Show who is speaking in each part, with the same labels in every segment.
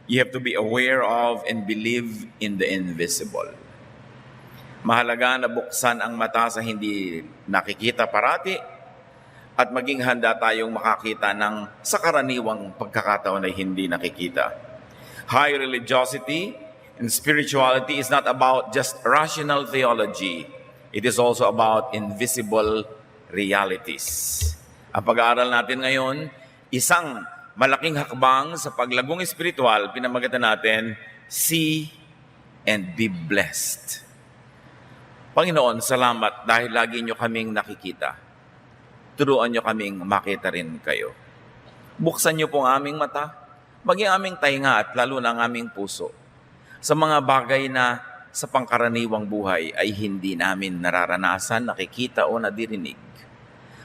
Speaker 1: You have to be aware of and believe in the invisible. Mahalaga na buksan ang mata sa hindi nakikita parati at maging handa tayong makakita ng sa karaniwang pagkakataon ay hindi nakikita. High religiosity and spirituality is not about just rational theology. It is also about invisible realities. Ang pag-aaral natin ngayon, isang malaking hakbang sa paglagong espiritual, pinamagatan natin, see and be blessed. Panginoon, salamat dahil lagi nyo kaming nakikita. Turuan nyo kaming makita rin kayo. Buksan nyo po ang aming mata, maging aming tainga at lalo na ang aming puso sa mga bagay na sa pangkaraniwang buhay ay hindi namin nararanasan, nakikita o nadirinig.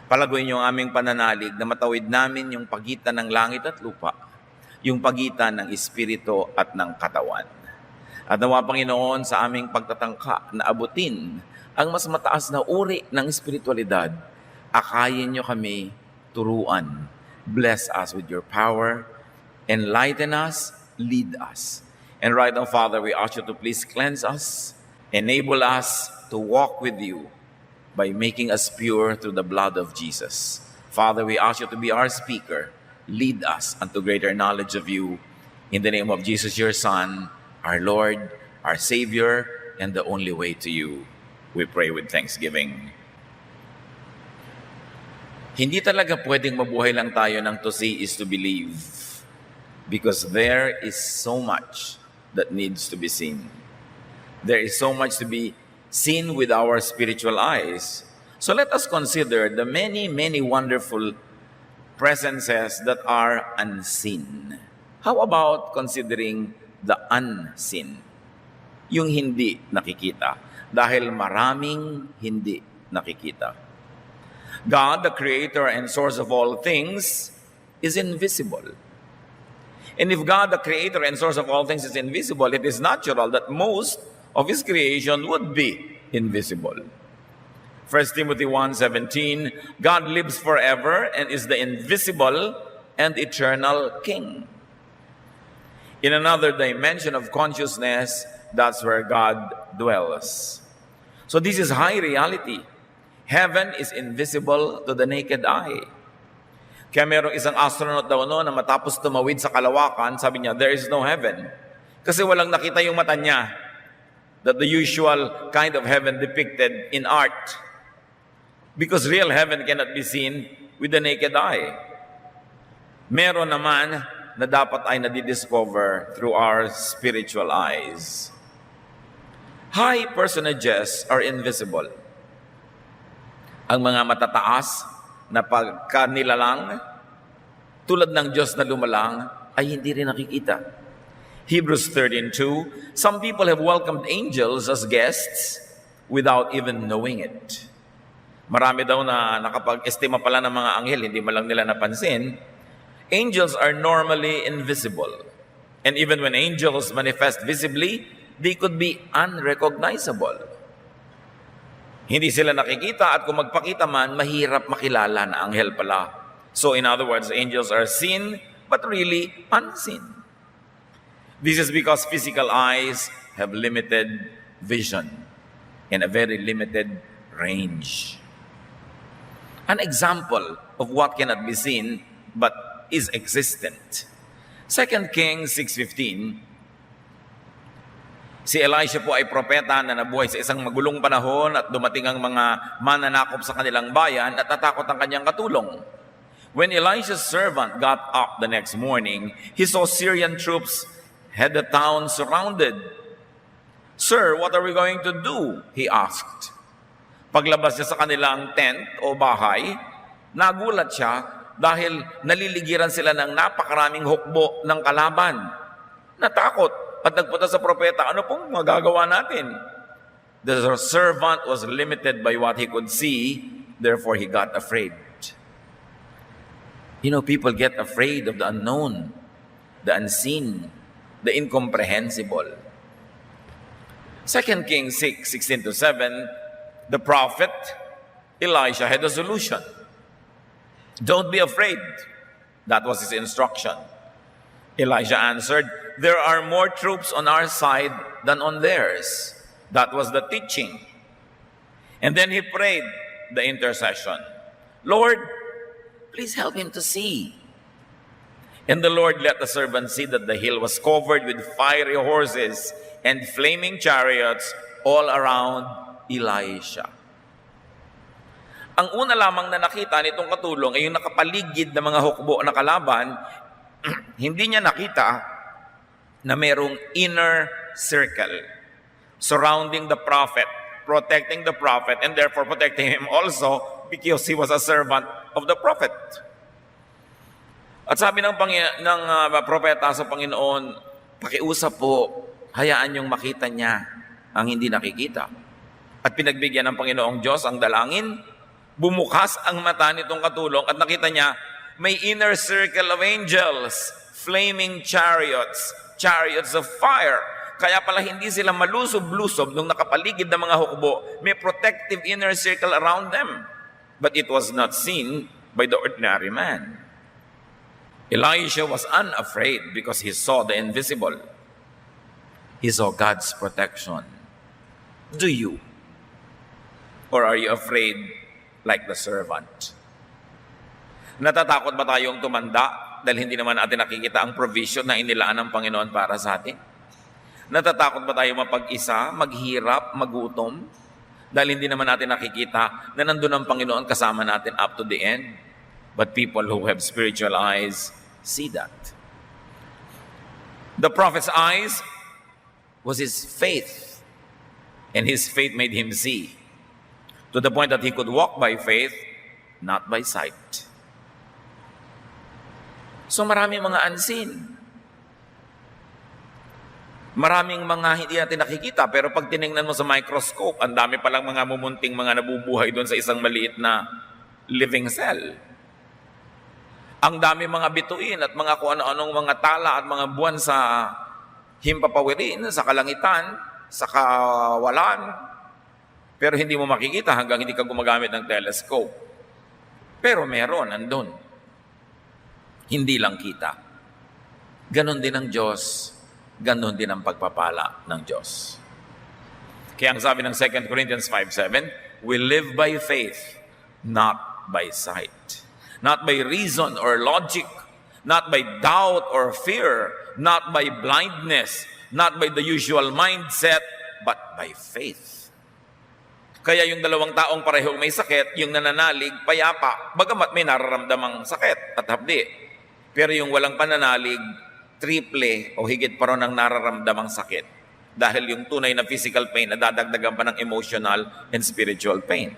Speaker 1: Palaguin nyo ang aming pananalig na matawid namin yung pagitan ng langit at lupa, yung pagitan ng espiritu at ng katawan. At nawa, Panginoon, sa aming pagtatangka na abutin ang mas mataas na uri ng espiritualidad, akayin nyo kami turuan. Bless us with your power, enlighten us, lead us. And right now, Father, we ask you to please cleanse us, enable us to walk with you by making us pure through the blood of Jesus. Father, we ask you to be our speaker. Lead us unto greater knowledge of you. In the name of Jesus, your Son, our Lord, our Savior, and the only way to you, we pray with thanksgiving. Hindi talaga pwedeng mabuhay lang tayo ng to see is to believe, because there is so much that needs to be seen. There is so much to be seen with our spiritual eyes. So let us consider the many, many wonderful presences that are unseen. How about considering the unseen? Yung hindi nakikita. Dahil maraming hindi nakikita. God, the creator and source of all things, is invisible. And if God, the creator and source of all things, is invisible, it is natural that most of his creation would be invisible. 1 Timothy 1:17, God lives forever and is the invisible and eternal King. In another dimension of consciousness, that's where God dwells. So this is high reality. Heaven is invisible to the naked eye. Kaya merong isang astronaut daw na matapos tumawid sa kalawakan, sabi niya, there is no heaven. Kasi walang nakita yung mata niya. That the usual kind of heaven depicted in art. Because real heaven cannot be seen with the naked eye. Meron naman na dapat ay nadidiscover through our spiritual eyes. High personages are invisible. Ang mga matataas na pagkanilalang, tulad ng Diyos na lumalang, ay hindi rin nakikita. Hebrews 13:2, some people have welcomed angels as guests without even knowing it. Marami daw na nakapag-estima pala ng mga anghel, hindi man lang nila napansin. Angels are normally invisible. And even when angels manifest visibly, they could be unrecognizable. Hindi sila nakikita at kung magpakita man, mahirap makilala na anghel pala. So in other words, angels are seen but really unseen. This is because physical eyes have limited vision and a very limited range. An example of what cannot be seen but is existent. 2 Kings 6:15, si Elisha po ay propeta na nabuhay sa isang magulong panahon at dumating ang mga mananakop sa kanilang bayan at natakot ang kanyang katulong. When Elisha's servant got up the next morning, he saw Syrian troops had the town surrounded. Sir, what are we going to do? He asked. Paglabas niya sa kanilang tent o bahay, nagulat siya dahil naliligiran sila ng napakaraming hukbo ng kalaban. Natakot at nagpunta sa propeta, ano pong magagawa natin? The servant was limited by what he could see, therefore he got afraid. You know, people get afraid of the unknown, the unseen, the incomprehensible. 2 Kings 6:16-7, the prophet Elisha had a solution. Don't be afraid. That was his instruction. Elijah answered, "There are more troops on our side than on theirs." That was the teaching. And then he prayed the intercession. "Lord, please help him to see." And the Lord let the servant see that the hill was covered with fiery horses and flaming chariots all around Elisha. Ang una lamang na nakita nitong katulong ay yung nakapaligid na mga hukbo na kalaban. Hindi niya nakita na merong inner circle surrounding the prophet, protecting the prophet, and therefore protecting him also because he was a servant of the prophet. At sabi ng propeta sa Panginoon, pakiusap po, hayaan niyong makita niya ang hindi nakikita. At pinagbigyan ng Panginoong Diyos ang dalangin, bumukas ang mata nitong katulong at nakita niya, may inner circle of angels, flaming chariots, chariots of fire. Kaya pala hindi sila malusob-lusob nung nakapaligid ng mga hukbo. May protective inner circle around them. But it was not seen by the ordinary man. Elisha was unafraid because he saw the invisible. He saw God's protection. Do you? Or are you afraid like the servant? Natatakot ba tayong tumanda dahil hindi naman natin nakikita ang provision na inilaan ng Panginoon para sa atin? Natatakot ba tayo mapag-isa, maghirap, magutom dahil hindi naman natin nakikita na nandun ang Panginoon kasama natin up to the end? But people who have spiritual eyes see that. The prophet's eyes was his faith, and his faith made him see, to the point that he could walk by faith, not by sight. So maraming mga unseen. Maraming mga hindi natin nakikita, pero pag tiningnan mo sa microscope, ang dami palang mga mumunting mga nabubuhay doon sa isang maliit na living cell. Ang dami mga bituin at mga kung ano-anong mga tala at mga buwan sa himpapawirin, sa kalangitan, sa kawalan. Pero hindi mo makikita hanggang hindi ka gumagamit ng telescope. Pero meron, andun. Hindi lang kita. Ganon din ang Diyos. Ganon din ang pagpapala ng Diyos. Kaya ang sabi ng 2 Corinthians 5:7, we live by faith, not by sight. Not by reason or logic, not by doubt or fear, not by blindness, not by the usual mindset, but by faith. Kaya yung dalawang taong parehong may sakit, yung nananalig, payapa, bagamat may nararamdamang sakit at hapdi. Pero yung walang pananalig, triple o higit pa ron ang nararamdamang sakit. Dahil yung tunay na physical pain, nadadagdagan pa ng emotional and spiritual pain.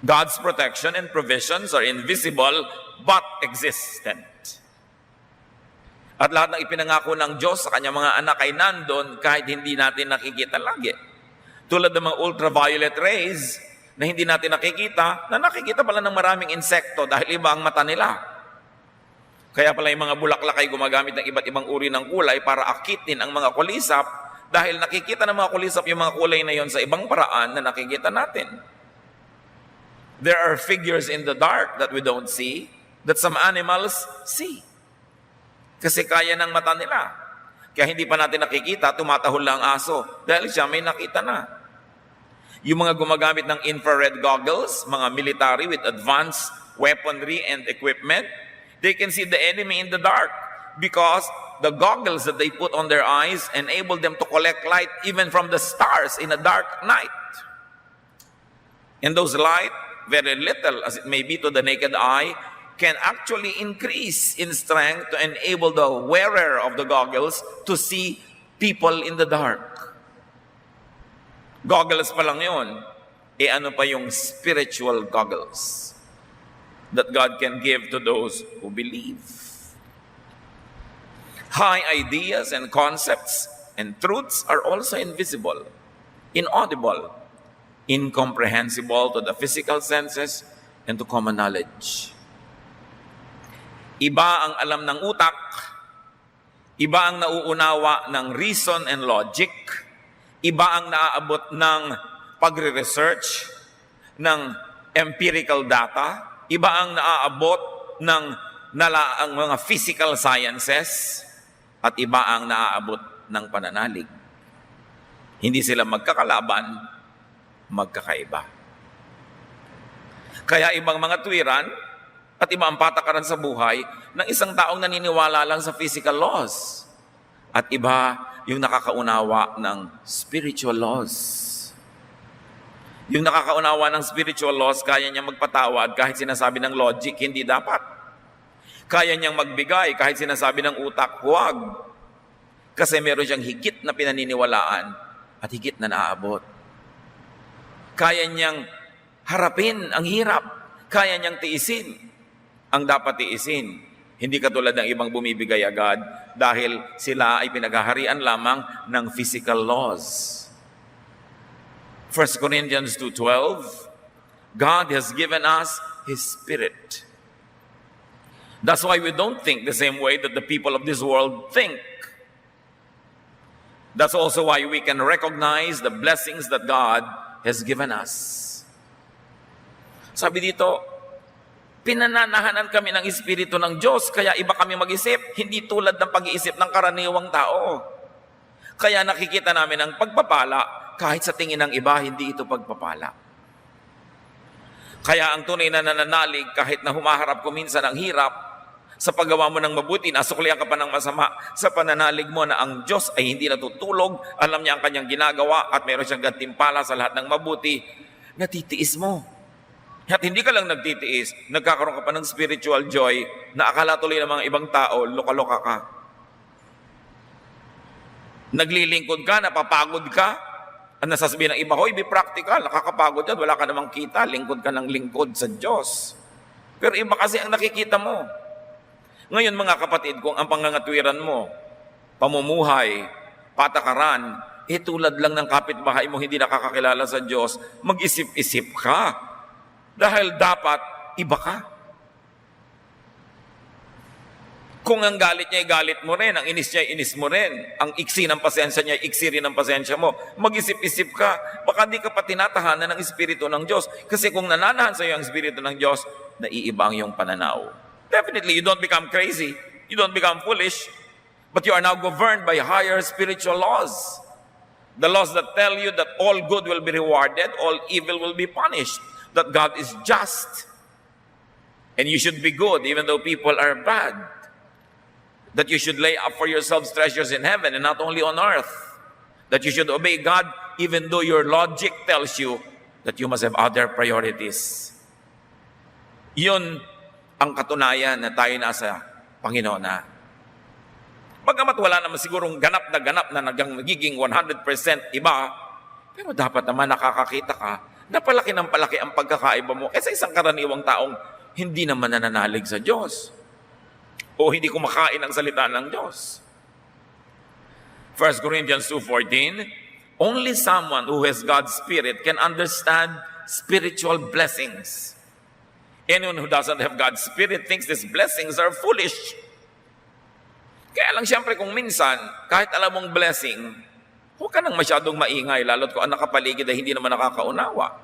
Speaker 1: God's protection and provisions are invisible but existent. At lahat ng ipinangako ng Diyos sa kanyang mga anak ay nandun kahit hindi natin nakikita lagi. Tulad ng mga ultraviolet rays na hindi natin nakikita, na nakikita pala ng maraming insekto dahil iba ang mata nila. Kaya pala yung mga bulaklak ay gumagamit ng iba't ibang uri ng kulay para akitin ang mga kulisap dahil nakikita ng mga kulisap yung mga kulay na yon sa ibang paraan na nakikita natin. There are figures in the dark that we don't see, that some animals see. Kasi kaya ng mata nila. Kaya hindi pa natin nakikita, tumatahol lang ang aso dahil siya may nakita na. Yung mga gumagamit ng infrared goggles, mga military with advanced weaponry and equipment, they can see the enemy in the dark because the goggles that they put on their eyes enable them to collect light even from the stars in a dark night. And those light, very little as it may be to the naked eye, can actually increase in strength to enable the wearer of the goggles to see people in the dark. Goggles pa lang yun. Ano pa yung spiritual goggles that God can give to those who believe. High ideas and concepts and truths are also invisible, inaudible, incomprehensible to the physical senses and to common knowledge. Iba ang alam ng utak, iba ang nauunawa ng reason and logic, iba ang naaabot ng pagre-research, ng empirical data, iba ang naaabot ng ang mga physical sciences, at iba ang naaabot ng pananalig. Hindi sila magkakalaban, magkakaiba. Kaya ibang mga tuwiran at iba ang patakaran sa buhay ng isang taong naniniwala lang sa physical laws. At iba yung nakakaunawa ng spiritual laws. Yung nakakaunawa ng spiritual laws, kaya niyang magpatawad kahit sinasabi ng logic, hindi dapat. Kaya niyang magbigay kahit sinasabi ng utak, huwag. Kasi meron siyang higit na pinaniniwalaan at higit na naaabot. Kaya niyang harapin ang hirap. Kaya niyang tiisin ang dapat tiisin. Hindi katulad ng ibang bumibigay agad dahil sila ay pinaghaharian lamang ng physical laws. 1 Corinthians 2:12, God has given us His Spirit. That's why we don't think the same way that the people of this world think. That's also why we can recognize the blessings that God has given us. Sabi dito, pinananahanan kami ng Espiritu ng Diyos, kaya iba kami mag-isip, hindi tulad ng pag-iisip ng karaniwang tao. Kaya nakikita namin ang pagpapala, kahit sa tingin ng iba, hindi ito pagpapala. Kaya ang tunay na nananalig, kahit na humaharap ko minsan ang hirap, sa paggawa mo ng mabuti, nasuklihan ka pa ng masama, sa pananalig mo na ang Diyos ay hindi natutulog, alam niya ang kanyang ginagawa, at meron siyang gantimpala sa lahat ng mabuti, natitiis mo. At hindi ka lang nagtitiis, nagkakaroon ka pa ng spiritual joy na akala tuloy ng mga ibang tao, loka-loka ka. Naglilingkod ka, napapagod ka, at nasasabihin ng iba, hoy, be practical, nakakapagod yan, wala ka namang kita, lingkod ka ng lingkod sa Diyos. Pero iba kasi ang nakikita mo. Ngayon mga kapatid, kung ang pangangatwiran mo, pamumuhay, patakaran, tulad lang ng kapitbahay mo hindi nakakakilala sa Diyos, mag-isip-isip ka. Dahil dapat iba ka. Kung ang galit niya ay galit mo rin, ang inis niya ay inis mo rin, ang iksi ng pasensya niya ay iksi rin ng pasensya mo, mag-isip-isip ka. Baka di ka pa tinatahanan ng Espiritu ng Diyos. Kasi kung nananahan sa iyo ang Espiritu ng Diyos, naiiba ang iyong pananaw. Definitely, you don't become crazy. You don't become foolish. But you are now governed by higher spiritual laws. The laws that tell you that all good will be rewarded, all evil will be punished. That God is just. And you should be good even though people are bad. That you should lay up for yourselves treasures in heaven and not only on earth. That you should obey God even though your logic tells you that you must have other priorities. Yun ang katunayan na tayo nasa Panginoon na. Bagamat wala naman sigurong ganap na nagiging 100% iba, pero dapat naman nakakakita ka na palaki ng palaki ang pagkakaiba mo kaysa isang karaniwang taong hindi naman nananalig sa Diyos o hindi kumakain ang salita ng Diyos. 1 Corinthians 2:14, only someone who has God's Spirit can understand spiritual blessings. Anyone who doesn't have God's Spirit thinks these blessings are foolish. Kaya lang siyempre kung minsan, kahit alam mong blessing, huwag ka nang masyadong maingay, lalo't kung ang nakapaligid ay hindi naman nakakaunawa.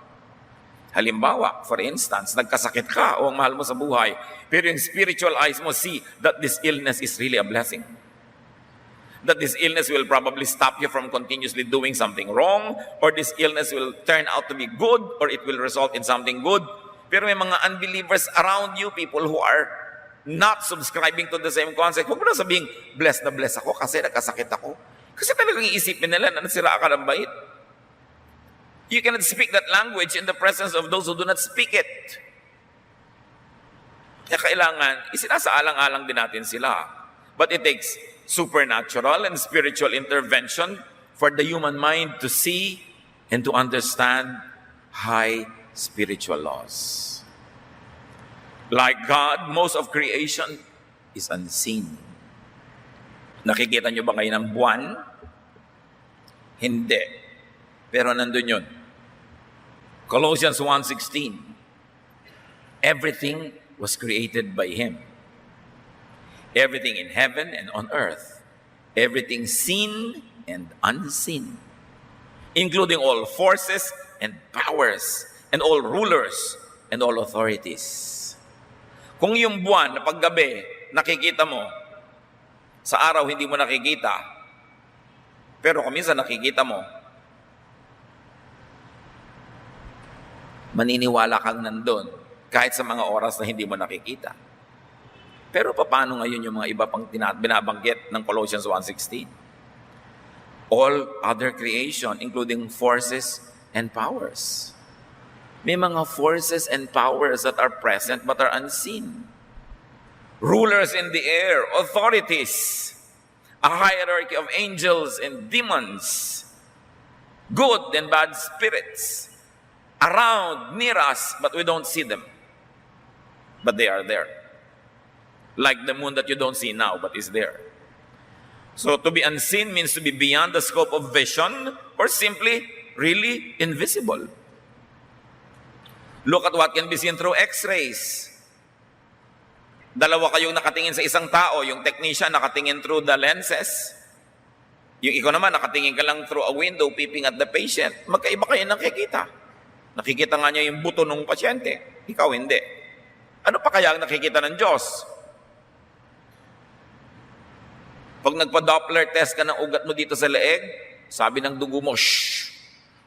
Speaker 1: Halimbawa, for instance, nagkasakit ka o ang mahal mo sa buhay, pero yung spiritual eyes mo see that this illness is really a blessing. That this illness will probably stop you from continuously doing something wrong, or this illness will turn out to be good, or it will result in something good. Pero may mga unbelievers around you, people who are not subscribing to the same concept. Huwag mo na sabihin, blessed na blessed ako kasi nagkasakit ako. Kasi talagang iisipin nila na nasira ka ng bait. You cannot speak that language in the presence of those who do not speak it. Kaya kailangan, isinasaalang-alang din natin sila. But it takes supernatural and spiritual intervention for the human mind to see and to understand high spiritual laws. Like God, most of creation is unseen. Nakikita nyo ba ngayon ang buwan? Hindi. Pero nandun yun. Colossians 1:16. Everything was created by Him. Everything in heaven and on earth. Everything seen and unseen. Including all forces and powers and all rulers and all authorities. Kung yung buwan na paggabi, nakikita mo, Sa araw, hindi mo nakikita. Pero kung minsan nakikita mo, maniniwala kang nandun kahit sa mga oras na hindi mo nakikita. Pero paano ngayon yung mga iba pang binabanggit ng Colossians 1:16? All other creation, including forces and powers. May mga forces and powers that are present but are unseen. Rulers in the air, authorities, a hierarchy of angels and demons, good and bad spirits, around, near us, but we don't see them. But they are there. Like the moon that you don't see now, but is there. So to be unseen means to be beyond the scope of vision or simply really invisible. Look at what can be seen through x-rays. Dalawa kayong nakatingin sa isang tao, yung technician nakatingin through the lenses, yung ikaw naman nakatingin ka lang through a window peeping at the patient, magkaiba kayo nakikita. Nakikita nga niya yung buto ng pasyente, ikaw hindi. Ano pa kaya ang nakikita ng Diyos? Pag nagpa-Doppler test ka ng ugat mo dito sa leeg, sabi ng dugo mo, shh,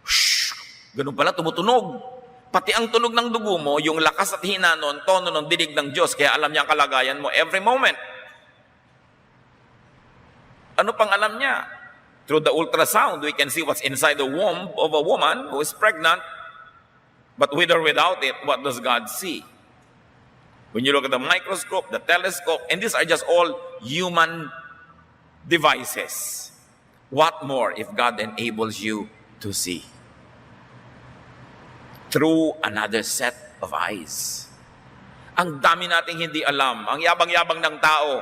Speaker 1: shh, ganun pala, tumutunog. Pati ang tunog ng dugo mo, yung lakas at hina nun, tono ng dinig ng Diyos, kaya alam niya ang kalagayan mo every moment. Ano pang alam niya? Through the ultrasound, we can see what's inside the womb of a woman who is pregnant, but with or without it, what does God see? When you look at the microscope, the telescope, and these are just all human devices. What more if God enables you to see? Through another set of eyes. Ang dami nating hindi alam. Ang yabang-yabang ng tao.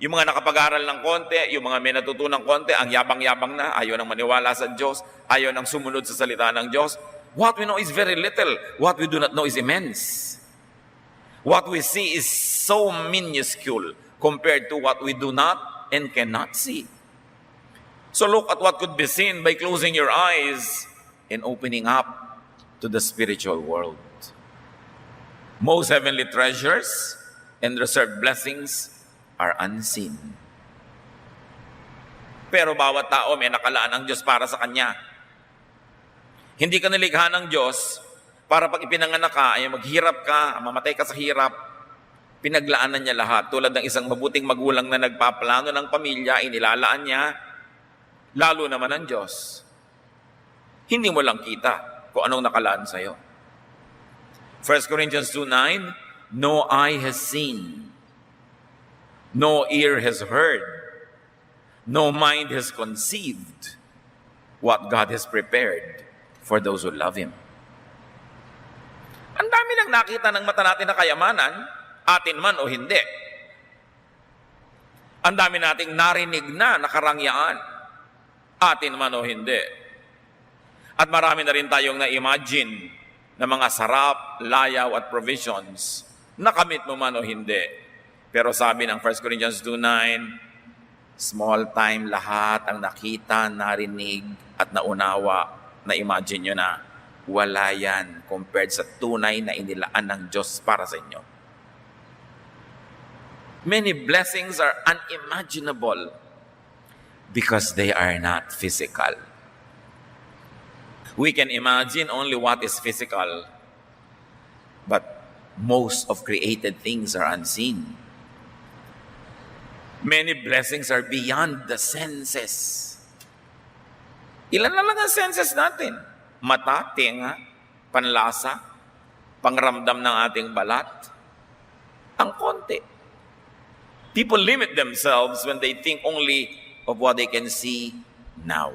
Speaker 1: Yung mga nakapag-aral ng konti, yung mga may natutunang konti, ang yabang-yabang na, ayaw nang maniwala sa Diyos, ayaw nang sumunod sa salita ng Diyos. What we know is very little. What we do not know is immense. What we see is so minuscule compared to what we do not and cannot see. So look at what could be seen by closing your eyes and opening up to the spiritual world. Most heavenly treasures and reserved blessings are unseen. Pero bawat tao may nakalaan ng Diyos para sa kanya. Hindi ka nilikha ng Diyos para pag ipinanganak ka, ay maghirap ka, mamatay ka sa hirap. Pinaglaanan niya lahat. Tulad ng isang mabuting magulang na nagpaplano ng pamilya, inilalaan niya, lalo naman ang Diyos. Hindi mo lang kita kung anong nakalaan sa'yo. 1 Corinthians 2:9, no eye has seen, no ear has heard, no mind has conceived what God has prepared for those who love Him. Ang dami nang nakita ng mata natin na kayamanan, atin man o hindi. Ang dami nating narinig na nakarangyaan, atin man o hindi. At marami na rin tayong na-imagine na mga sarap, layaw at provisions, nakamit mo man o hindi. Pero sabi ng 1 Corinthians 2:9, small time lahat ang nakita, narinig at naunawa, na-imagine nyo na, wala yan compared sa tunay na inilaan ng Diyos para sa inyo. Many blessings are unimaginable because they are not physical. We can imagine only what is physical, but most of created things are unseen. Many blessings are beyond the senses. Ilan na lang ang senses natin? Mata, tenga, panlasa, pangramdam ng ating balat. Ang konti. People limit themselves when they think only of what they can see now.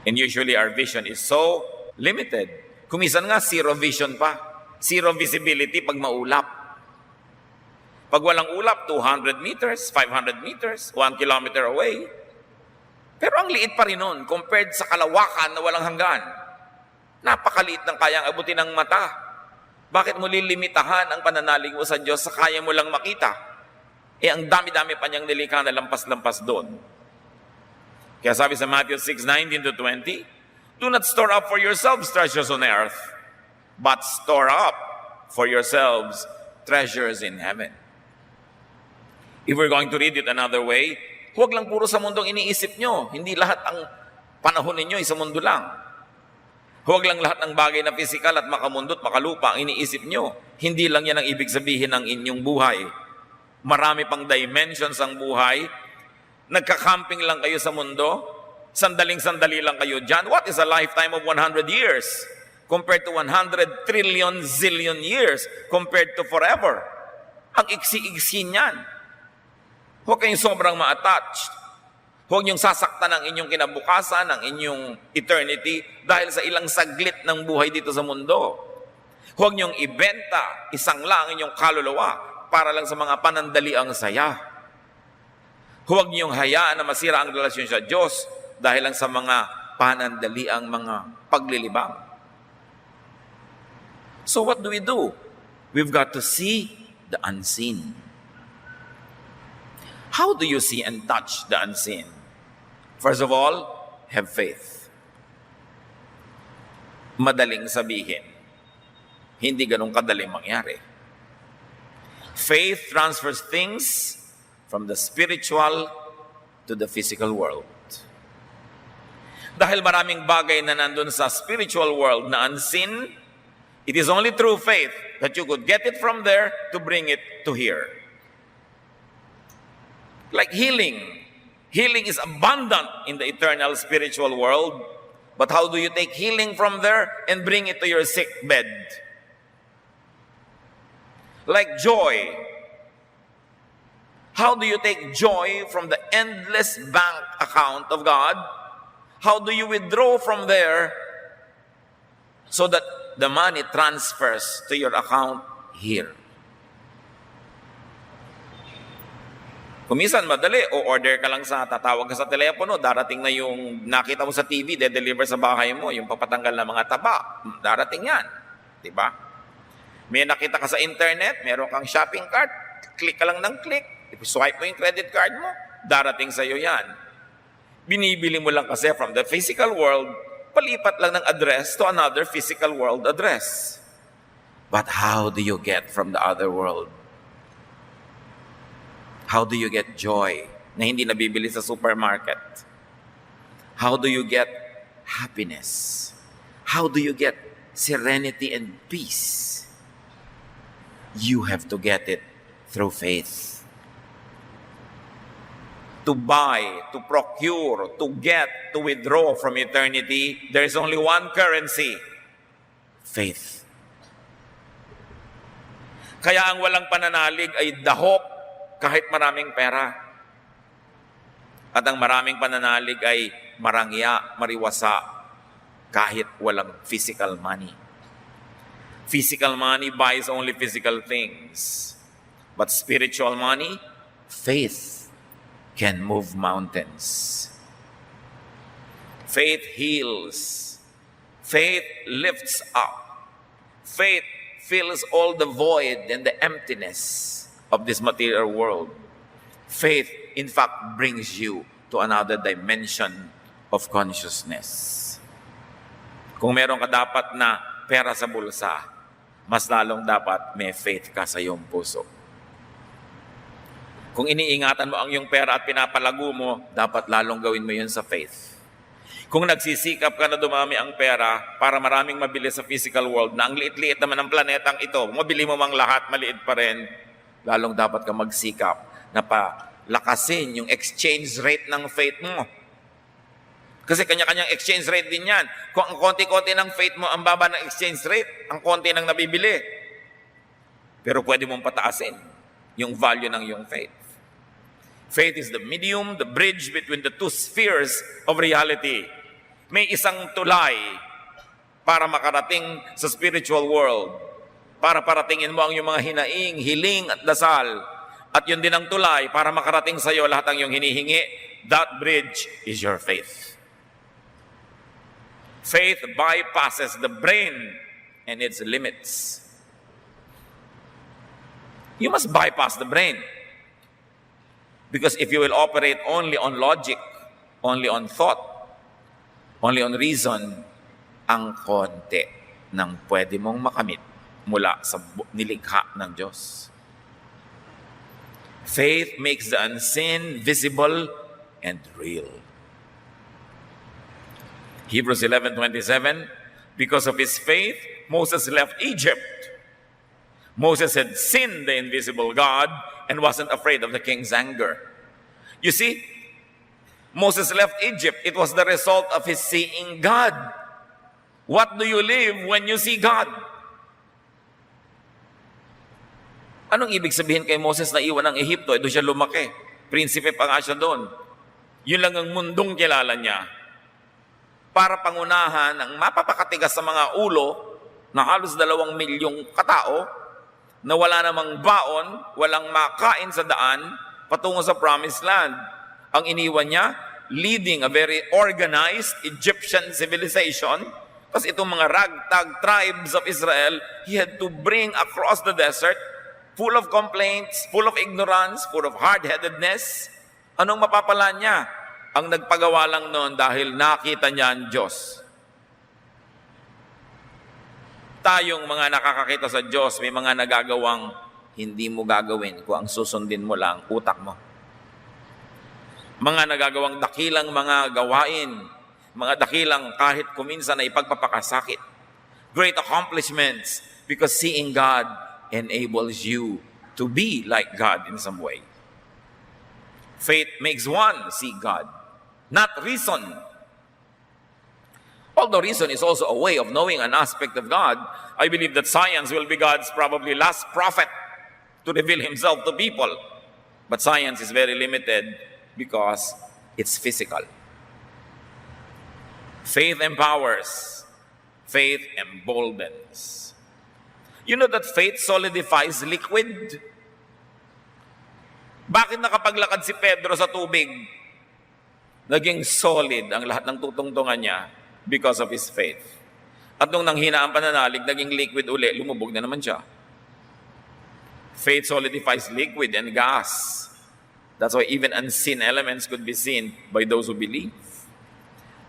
Speaker 1: And usually our vision is so limited. Kumisan nga, zero vision pa. Zero visibility pag maulap. Pag walang ulap, 200 meters, 500 meters, 1 kilometer away. Pero ang liit pa rin nun compared sa kalawakan na walang hanggan. Napakaliit ng kayang abutin ng mata. Bakit mo lilimitahan ang pananalig mo sa Diyos sa kaya mo lang makita? Ang dami-dami pa niyang nilikha na lampas-lampas doon. Kaya sabi sa Matthew 6:19-20, do not store up for yourselves treasures on earth, but store up for yourselves treasures in heaven. If we're going to read it another way, huwag lang puro sa mundong iniisip nyo. Hindi lahat ang panahon ninyo ay sa mundo lang. Huwag lang lahat ng bagay na physical at makamundot, makalupa ang iniisip nyo. Hindi lang yan ang ibig sabihin ng inyong buhay. Marami pang dimensions ang buhay. Nagka-camping lang kayo sa mundo. Sandaling-sandali lang kayo dyan. What is a lifetime of 100 years? Compared to 100 trillion zillion years. Compared to forever. Ang iksi-iksi niyan. Huwag kayong sobrang ma-attached. Huwag niyong sasaktan ang inyong kinabukasan, ang inyong eternity dahil sa ilang saglit ng buhay dito sa mundo. Huwag niyong ibenta isang lang inyong kaluluwa para lang sa mga panandaliang saya. Huwag niyong hayaan na masira ang relasyon sa Diyos dahil lang sa mga panandaliang mga paglilibang. So what do? We've got to see the unseen. How do you see and touch the unseen? First of all, have faith. Madaling sabihin. Hindi ganun kadaling mangyari. Faith transfers things from the spiritual to the physical world. Dahil maraming bagay na nandun sa spiritual world na unseen, it is only through faith that you could get it from there to bring it to here. Like healing. Healing is abundant in the eternal spiritual world. But how do you take healing from there and bring it to your sick bed? Like joy. How do you take joy from the endless bank account of God? How do you withdraw from there so that the money transfers to your account here? Kumisan madali, o order ka lang tatawag ka sa telepono, darating na yung nakita mo sa TV, de-deliver sa bahay mo, yung papatanggal ng mga taba, darating yan. Diba? May nakita ka sa internet, meron kang shopping cart, click ka lang ng click, swipe mo yung credit card mo, darating sa'yo yan. Binibili mo lang kasi from the physical world, palipat lang ng address to another physical world address. But how do you get from the other world? How do you get joy na hindi nabibili sa supermarket? How do you get happiness? How do you get serenity and peace? You have to get it through faith. To buy, to procure, to get, to withdraw from eternity, there is only one currency: faith. Kaya ang walang pananalig ay dahop kahit maraming pera. At ang maraming pananalig ay marangya, mariwasa, kahit walang physical money. Physical money buys only physical things. But spiritual money, faith, can move mountains. Faith heals. Faith lifts up. Faith fills all the void and the emptiness of this material world. Faith, in fact, brings you to another dimension of consciousness. Kung meron ka dapat na pera sa bulsa, mas lalong dapat may faith ka sa iyong puso. Kung iniingatan mo ang iyong pera at pinapalago mo, dapat lalong gawin mo yun sa faith. Kung nagsisikap ka na dumami ang pera para maraming mabili sa physical world, na ang liit-liit naman ng planetang ito, mabili mo mang lahat, maliit pa rin, lalong dapat ka magsikap na palakasin yung exchange rate ng faith mo. Kasi kanya-kanyang exchange rate din yan. Kung ang konti-konti ng faith mo, ang baba ng exchange rate, ang konti ng nabibili. Pero pwede mong pataasin yung value ng yung faith. Faith is the medium, the bridge between the two spheres of reality. May isang tulay para makarating sa spiritual world. Para paratingin mo ang iyong mga hinaing, hiling at dasal. At yun din ang tulay para makarating sa iyo lahat ang iyong hinihingi. That bridge is your faith. Faith bypasses the brain and its limits. You must bypass the brain. Because if you will operate only on logic, only on thought, only on reason, ang konti ng pwede mong makamit mula sa nilikha ng Diyos. Faith makes the unseen visible and real. Hebrews 11:27, because of his faith, Moses left Egypt. Moses had seen the invisible God and wasn't afraid of the king's anger. You see, Moses left Egypt. It was the result of his seeing God. What do you live when you see God? Anong ibig sabihin kay Moses na iwan ng Ehipto? Doon siya lumaki. Prinsipe pa nga siya doon. Yun lang ang mundong kilala niya. Para pangunahan ang mapapakatigas sa mga ulo na halos 2 milyong katao na wala namang baon, walang makain sa daan, patungo sa Promised Land. Ang iniwan niya, leading a very organized Egyptian civilization, kasi itong mga ragtag tribes of Israel, he had to bring across the desert, full of complaints, full of ignorance, full of hard-headedness. Anong mapapala niya? Ang nagpagawa lang noon dahil nakita niya ang Diyos. Tayong mga nakakakita sa Diyos, may mga nagagawang hindi mo gagawin kung ang susundin mo lang utak mo. Mga nagagawang dakilang mga gawain, mga dakilang kahit kuminsan na ipagpapakasakit. Great accomplishments because seeing God enables you to be like God in some way. Faith makes one see God, not reason. Although reason is also a way of knowing an aspect of God, I believe that science will be God's probably last prophet to reveal himself to people. But science is very limited because it's physical. Faith empowers. Faith emboldens. You know that faith solidifies liquid? Bakit nakapaglakad si Pedro sa tubig? Naging solid ang lahat ng tutungtungan niya because of his faith. At nung nanghina ang pananalig, naging liquid uli, lumubog na naman siya. Faith solidifies liquid and gas. That's why even unseen elements could be seen by those who believe.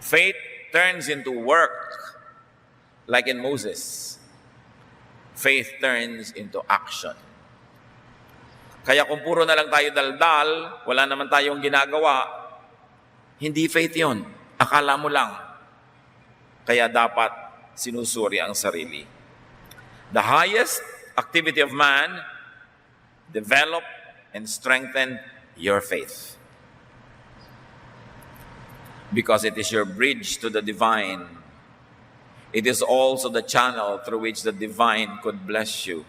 Speaker 1: Faith turns into work, like in Moses. Faith turns into action. Kaya kung puro na lang tayo daldal, wala naman tayong ginagawa, hindi faith yon. Akala mo lang. Kaya dapat sinusuri ang sarili. The highest activity of man, develop and strengthen your faith. Because it is your bridge to the divine. It is also the channel through which the divine could bless you.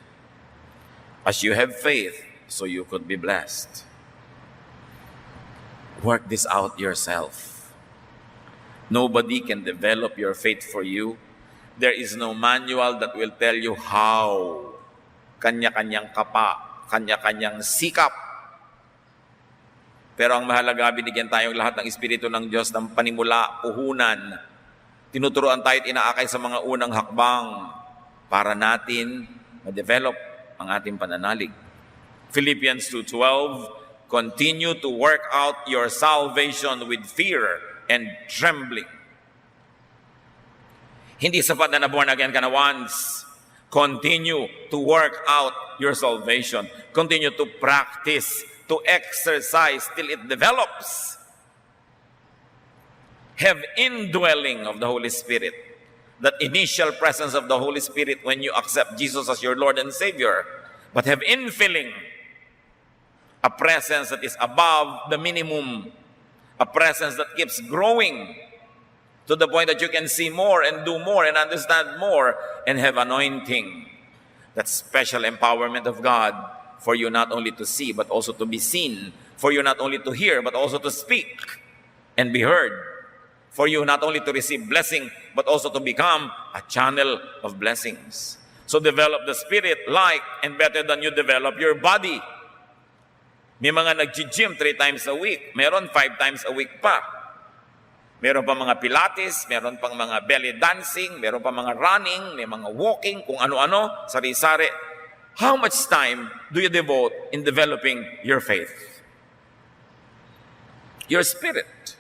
Speaker 1: As you have faith, so you could be blessed. Work this out yourself. Nobody can develop your faith for you. There is no manual that will tell you how. Kanya-kanyang kapa, kanya-kanyang sikap. Pero ang mahalaga, binigyan tayong lahat ng Espiritu ng Diyos ng panimula, puhunan. Tinuturuan tayo at inaakay sa mga unang hakbang para natin ma-develop ang ating pananalig. Philippians 2:12, continue to work out your salvation with fear and trembling. Hindi sapat na born again ka na once. Continue to work out your salvation. Continue to practice, to exercise till it develops. Have indwelling of the Holy Spirit. That initial presence of the Holy Spirit when you accept Jesus as your Lord and Savior. But have infilling. A presence that is above the minimum. A presence that keeps growing to the point that you can see more and do more and understand more and have anointing. That special empowerment of God for you not only to see but also to be seen. For you not only to hear but also to speak and be heard. For you not only to receive blessing but also to become a channel of blessings. So develop the Spirit like and better than you develop your body. May mga nag-gym 3 times a week. Meron 5 times a week pa. Meron pa mga pilates, meron pang mga belly dancing, meron pa mga running, may mga walking, kung ano-ano, sari-sari. How much time do you devote in developing your faith? Your spirit.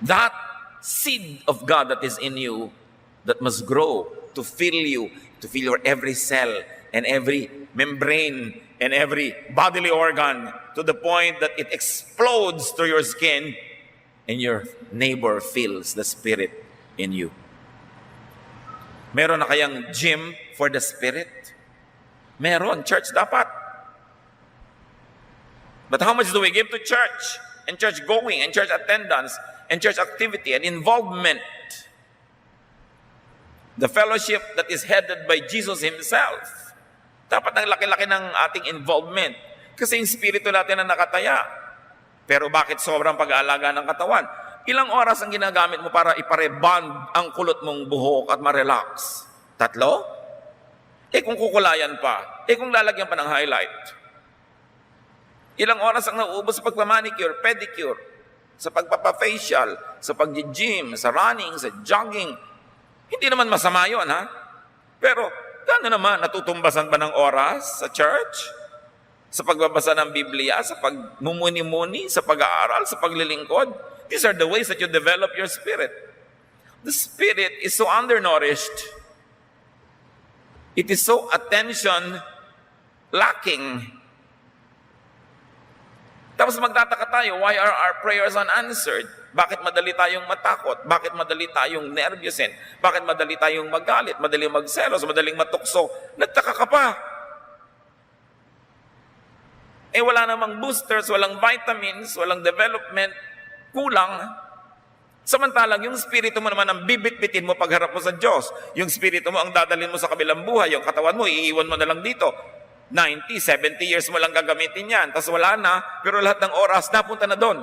Speaker 1: That seed of God that is in you, that must grow to fill you, to fill your every cell and every membrane and every bodily organ to the point that it explodes through your skin and your neighbor feels the Spirit in you. Meron na kayang gym for the Spirit? Meron. Church dapat. But how much do we give to church? And church going, and church attendance, and church activity, and involvement? The fellowship that is headed by Jesus Himself. Dapat ang laki-laki ng ating involvement. Kasi yung spirito natin na nakataya. Pero bakit sobrang pag-aalaga ng katawan? Ilang oras ang ginagamit mo para iparebond ang kulot mong buhok at ma-relax? 3? Kung kukulayan pa, kung lalagyan pa ng highlight. Ilang oras ang nauubos sa pagpamanicure, pedicure, sa pagpapafacial, sa pag-gym, sa running, sa jogging. Hindi naman masama yun, ha? Pero, gaano naman, natutumbasan ba ng oras sa church? Sa pagbabasa ng Biblia, sa pagmumuni-muni, sa pag-aaral, sa paglilingkod? These are the ways that you develop your spirit. The spirit is so undernourished. It is so attention lacking. Tapos magtataka tayo, why are our prayers unanswered? Bakit madali tayong matakot? Bakit madali tayong nervyusin? Bakit madali tayong magalit? Madaling magselos? Madaling matukso? Nagtaka ka pa. Wala namang boosters, walang vitamins, walang development, kulang. Samantalang yung spirito mo naman ang bibit-bitin mo pagharap mo sa Diyos. Yung spirito mo ang dadalhin mo sa kabilang buhay. Yung katawan mo, iiwan mo na lang dito. 90, 70 years mo lang gagamitin yan. Tapos wala na, pero lahat ng oras napunta na doon.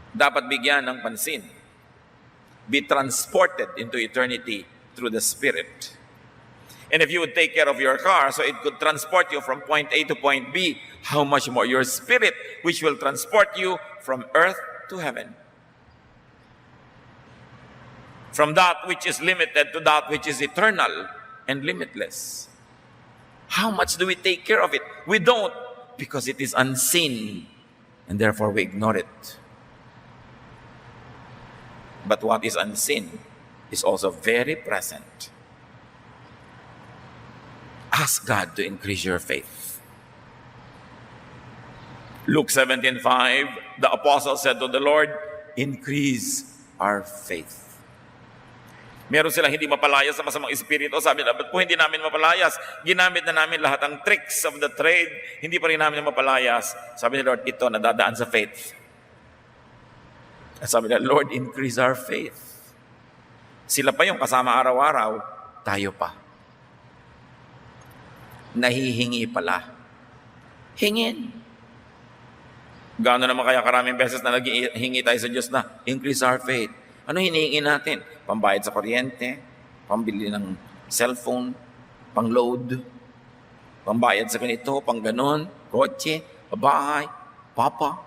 Speaker 1: Dapat bigyan ng pansin. Be transported into eternity through the Spirit. And if you would take care of your car so it could transport you from point A to point B, how much more your spirit, which will transport you from earth to heaven. From that which is limited to that which is eternal and limitless. How much do we take care of it? We don't, because it is unseen, and therefore we ignore it. But what is unseen is also very present. Ask God to increase your faith. Luke 17:5, the apostle said to the Lord, increase our faith. Meron silang hindi mapalayas sa masamang espiritu. Sabi na, ba't po hindi namin mapalayas? Ginamit na namin lahat ang tricks of the trade. Hindi pa rin namin mapalayas. Sabi ni Lord, ito nadadaan sa faith. At sabi na, Lord, increase our faith. Sila pa yung kasama araw-araw, tayo pa. Nahihingi pala. Hingin. Gaano naman kaya karaming beses na naghihingi tayo sa Diyos na increase our faith. Ano hinihingi natin? Pambayad sa kuryente, pambili ng cellphone, pang-load, pambayad sa ganito, pang ganon, kotse, bahay, papa.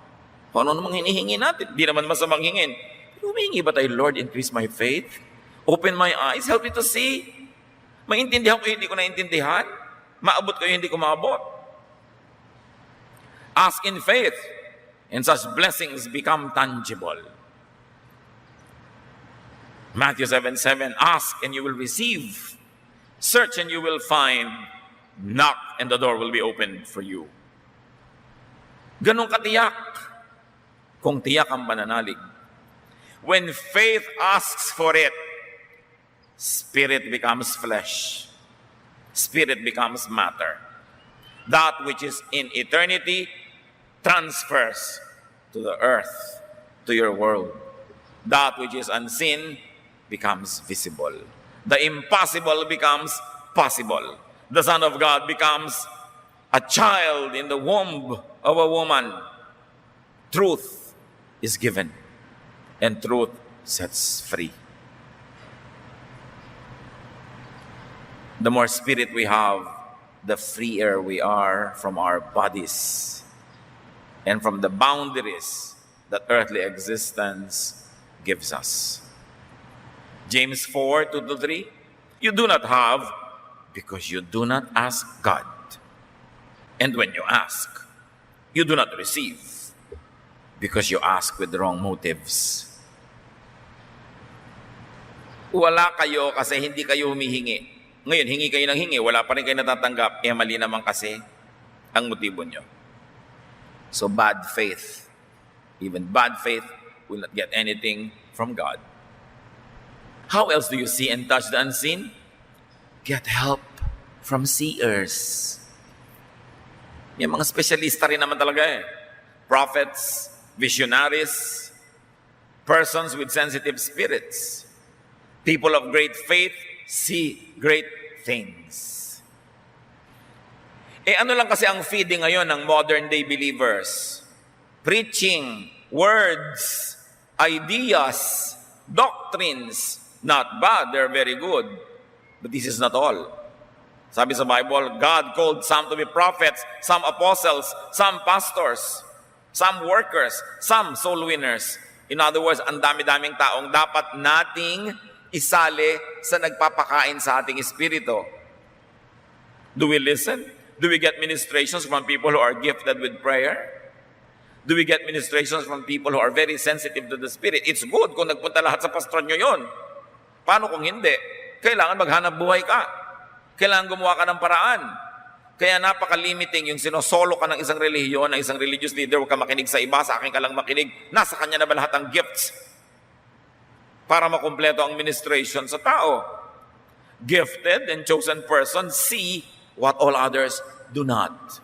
Speaker 1: Ano namang hinihingi natin? Di naman masamang hingin. Pero humihingi ba tayo, Lord, increase my faith? Open my eyes, help me to see. Maintindihan ko yung hindi ko naintindihan. Maabot ko yung hindi ko maabot. Ask in faith, and such blessings become tangible. Matthew 7:7, ask and you will receive. Search and you will find. Knock and the door will be opened for you. Ganun katiyak. Kung tiyak ang pananalig. When faith asks for it, spirit becomes flesh. Spirit becomes matter. That which is in eternity transfers to the earth, to your world. That which is unseen becomes visible. The impossible becomes possible. The Son of God becomes a child in the womb of a woman. Truth is given, and truth sets free. The more spirit we have, the freer we are from our bodies and from the boundaries that earthly existence gives us. James 4:2-3, you do not have because you do not ask God. And when you ask, you do not receive because you ask with wrong motives. Wala kayo kasi hindi kayo humihingi. Ngayon, hingi kayo ng hingi, wala pa rin kayo natatanggap, mali naman kasi ang motibo nyo. So bad faith, even bad faith will not get anything from God. How else do you see and touch the unseen? Get help from seers. May mga specialista rin naman talaga eh. Prophets, visionaries, persons with sensitive spirits. People of great faith see great things. Ano lang kasi ang feeding ngayon ng modern day believers? Preaching, words, ideas, doctrines. Not bad, they're very good. But this is not all. Sabi sa Bible, God called some to be prophets, some apostles, some pastors, some workers, some soul winners. In other words, ang dami-daming taong dapat nating isali sa nagpapakain sa ating espiritu. Do we listen? Do we get ministrations from people who are gifted with prayer? Do we get ministrations from people who are very sensitive to the Spirit? It's good kung nagpunta lahat sa pastor nyo yun. Paano kung hindi? Kailangan maghanap buhay ka. Kailangan gumawa ka ng paraan. Kaya napaka-limiting yung sinosolo ka ng isang relihiyon, ng isang religious leader, huwag ka makinig sa iba, sa akin ka lang makinig. Nasa kanya na ba lahat ang gifts para makumpleto ang ministration sa tao? Gifted and chosen persons see what all others do not.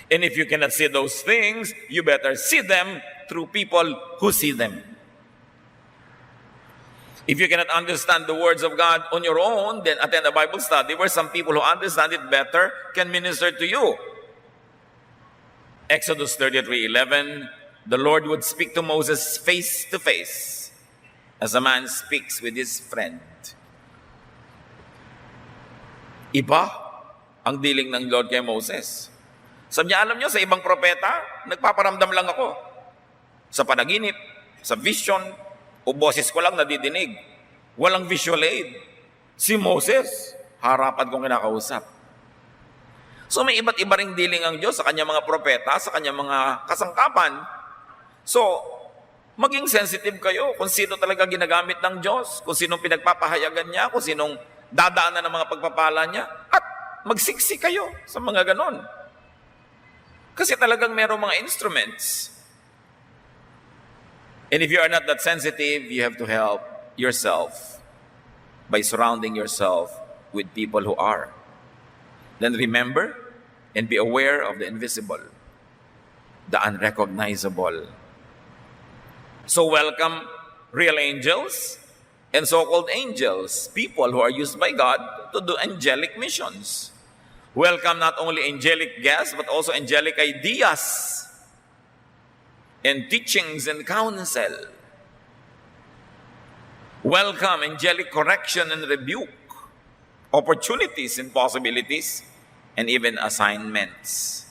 Speaker 1: And if you cannot see those things, you better see them through people who see them. If you cannot understand the words of God on your own, then attend a Bible study where some people who understand it better can minister to you. Exodus 33:11, the Lord would speak to Moses face to face as a man speaks with his friend. Iba ang dealing ng Lord kay Moses. Sabi niya, alam niyo, sa ibang propeta, nagpaparamdam lang ako. Sa panaginip, sa vision, o boses ko lang nadidinig. Walang visual aid. Si Moses, harapan kong kinakausap. So may iba't iba ring dealing ang Diyos sa kanyang mga propeta, sa kanyang mga kasangkapan. So, maging sensitive kayo kung sino talaga ginagamit ng Diyos, kung sinong pinagpapahayagan niya, kung sinong dadaanan ng mga pagpapala niya, at magsiksi kayo sa mga ganon. Kasi talagang merong mga instruments. And if you are not that sensitive, you have to help yourself by surrounding yourself with people who are. Then remember and be aware of the invisible, the unrecognizable. So welcome real angels and so-called angels, people who are used by God to do angelic missions. Welcome not only angelic guests, but also angelic ideas and teachings and counsel. Welcome angelic correction and rebuke, opportunities and possibilities, and even assignments,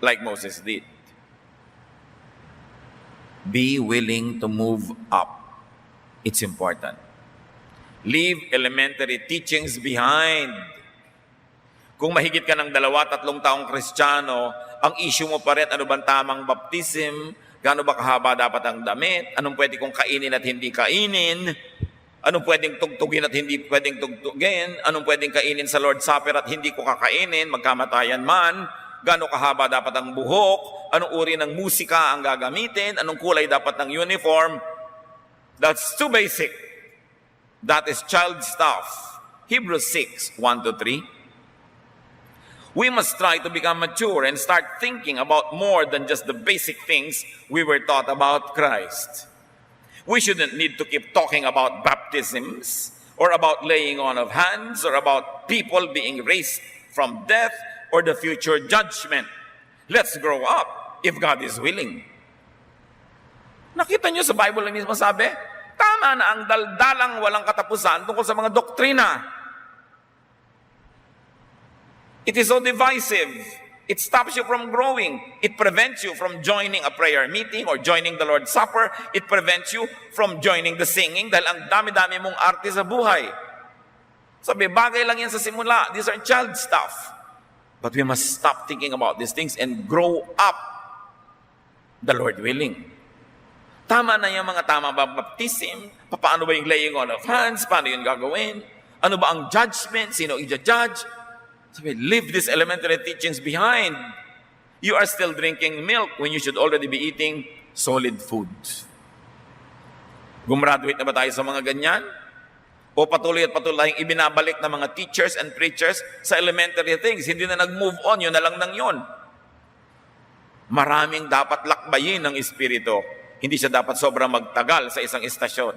Speaker 1: like Moses did. Be willing to move up. It's important. Leave elementary teachings behind. Kung mahigit ka ng 2-3 taong Kristiyano, ang issue mo pa rin, ano bang tamang baptism, gaano ba kahaba dapat ang damit, anong pwede kong kainin at hindi kainin, anong pwedeng tugtugin at hindi pwedeng tugtugin, anong pwedeng kainin sa Lord's Supper at hindi ko kakainin, magkamatayan man, gaano kahaba dapat ang buhok, anong uri ng musika ang gagamitin, anong kulay dapat ng uniform. That's too basic. That is child stuff. Hebrews 6:1-3. We must try to become mature and start thinking about more than just the basic things we were taught about Christ. We shouldn't need to keep talking about baptisms or about laying on of hands or about people being raised from death or the future judgment. Let's grow up if God is willing. Nakita niyo sa Bible lang mismo sabi, tama na ang daldalang walang katapusan tungkol sa mga doktrina. It is so divisive. It stops you from growing. It prevents you from joining a prayer meeting or joining the Lord's Supper. It prevents you from joining the singing dahil ang dami-dami mong arte sa buhay. Sabi, bagay lang yan sa simula. These are child stuff. But we must stop thinking about these things and grow up, the Lord willing. Tama na yung mga tama ba baptism? Paano ba yung laying on of hands? Paano yung gagawin? Ano ba ang judgment? Sino i-judge? Sabi, leave these elementary teachings behind. You are still drinking milk when you should already be eating solid food. Gumraduate na ba tayo sa mga ganyan? O patuloy at patuloy tayong ibinabalik ng mga teachers and preachers sa elementary things? Hindi na nag-move on, yun na lang nang yun. Maraming dapat lakbayin ng Espiritu. Hindi siya dapat sobrang magtagal sa isang istasyon.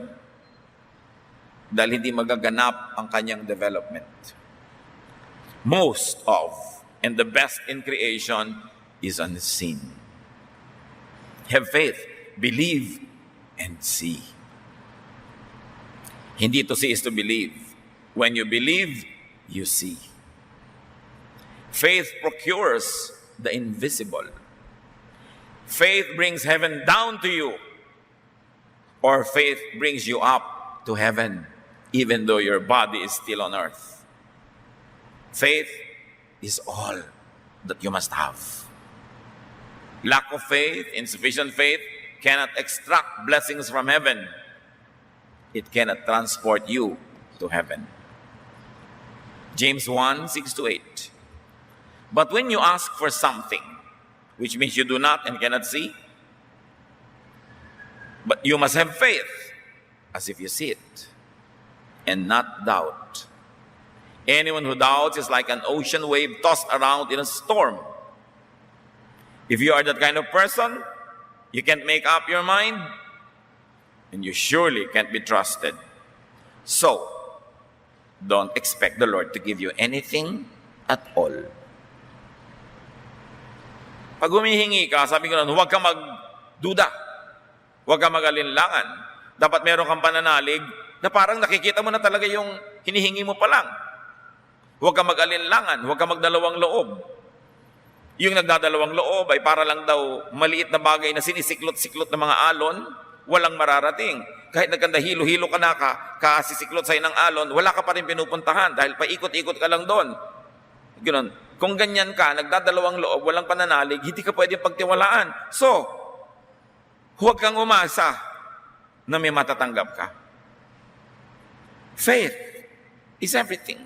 Speaker 1: Dahil hindi magaganap ang kanyang development. Most of, and the best in creation, is unseen. Have faith, believe, and see. Hindi to see is to believe. When you believe, you see. Faith procures the invisible. Faith brings heaven down to you. Or faith brings you up to heaven, even though your body is still on earth. Faith is all that you must have. Lack of faith, insufficient faith, cannot extract blessings from heaven. It cannot transport you to heaven. James 1, 6-8. But when you ask for something, which means you do not and cannot see, but you must have faith, as if you see it, and not doubt. Anyone who doubts is like an ocean wave tossed around in a storm. If you are that kind of person, you can't make up your mind, and you surely can't be trusted. So, don't expect the Lord to give you anything at all. Pag humihingi ka, sabi ko nun, huwag kang magduda. Huwag kang mag-alinlangan. Dapat meron kang pananalig na parang nakikita mo na talaga yung hinihingi mo pa lang. Huwag kang mag-alinlangan, huwag kang magdalawang loob. Yung nagdadalawang loob ay para lang daw maliit na bagay na sinisiklot-siklot ng mga alon, walang mararating. Kahit nagkanda hilo-hilo ka na kasisiklot sa'yo ng alon, wala ka pa rin pinupuntahan dahil paikot-ikot ka lang doon. Ganun. Kung ganyan ka, nagdadalawang loob, walang pananalig, hindi ka pwedeng pagtiwalaan. So, huwag kang umasa na may matatanggap ka. Faith is everything.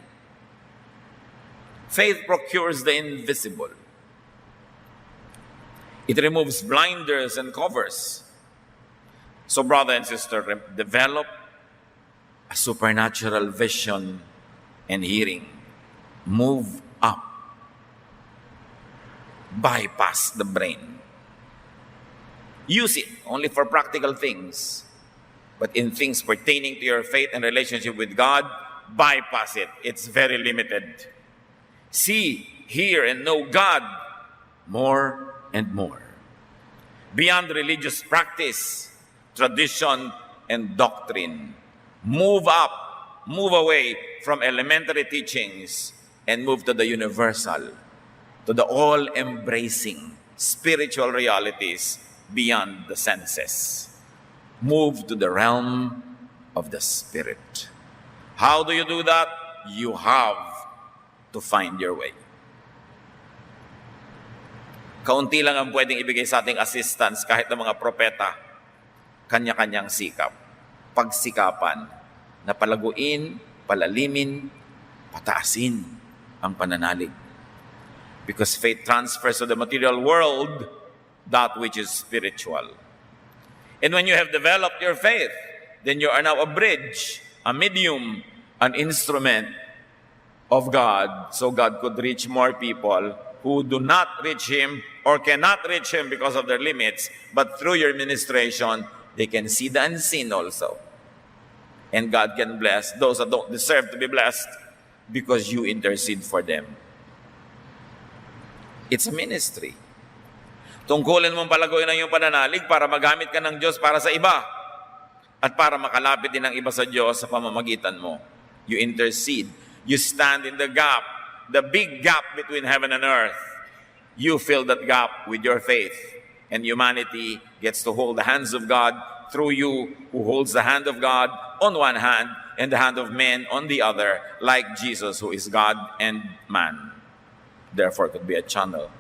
Speaker 1: Faith procures the invisible. It removes blinders and covers. So, brother and sister, develop a supernatural vision and hearing. Move up. Bypass the brain. Use it only for practical things. But in things pertaining to your faith and relationship with God, bypass it. It's very limited. See, hear, and know God more and more. Beyond religious practice, tradition, and doctrine. Move up, move away from elementary teachings, and move to the universal, to the all-embracing spiritual realities beyond the senses. Move to the realm of the Spirit. How do you do that? You have to find your way. Kaunti lang ang pwedeng ibigay sa ating assistance kahit ng mga propeta, kanya-kanyang sikap. Pagsikapan na palaguin, palalimin, pataasin ang pananalig. Because faith transfers to the material world that which is spiritual. And when you have developed your faith, then you are now a bridge, a medium, an instrument of God, so God could reach more people who do not reach Him or cannot reach Him because of their limits, but through your ministration, they can see the unseen also. And God can bless those that don't deserve to be blessed because you intercede for them. It's a ministry. Tungkulin mong palaguin ang iyong pananalig para magamit ka ng Diyos para sa iba at para makalapit din ang iba sa Diyos sa pamamagitan mo. You intercede. You stand in the gap, the big gap between heaven and earth. You fill that gap with your faith. And humanity gets to hold the hands of God through you, who holds the hand of God on one hand and the hand of man on the other, like Jesus, who is God and man. Therefore, it could be a channel.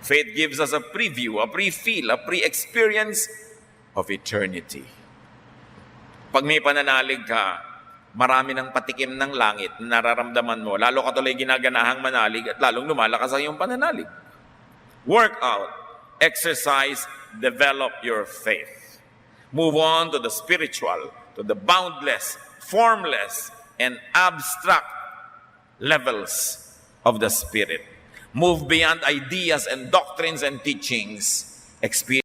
Speaker 1: Faith gives us a preview, a pre-feel, a pre-experience of eternity. Pag may pananalig ka, marami ng patikim ng langit na nararamdaman mo, lalo ka tuloy ginaganahang manalig at lalong lumalakas ang iyong pananalig. Work out, exercise, develop your faith. Move on to the spiritual, to the boundless, formless, and abstract levels of the Spirit. Move beyond ideas and doctrines and teachings. Experience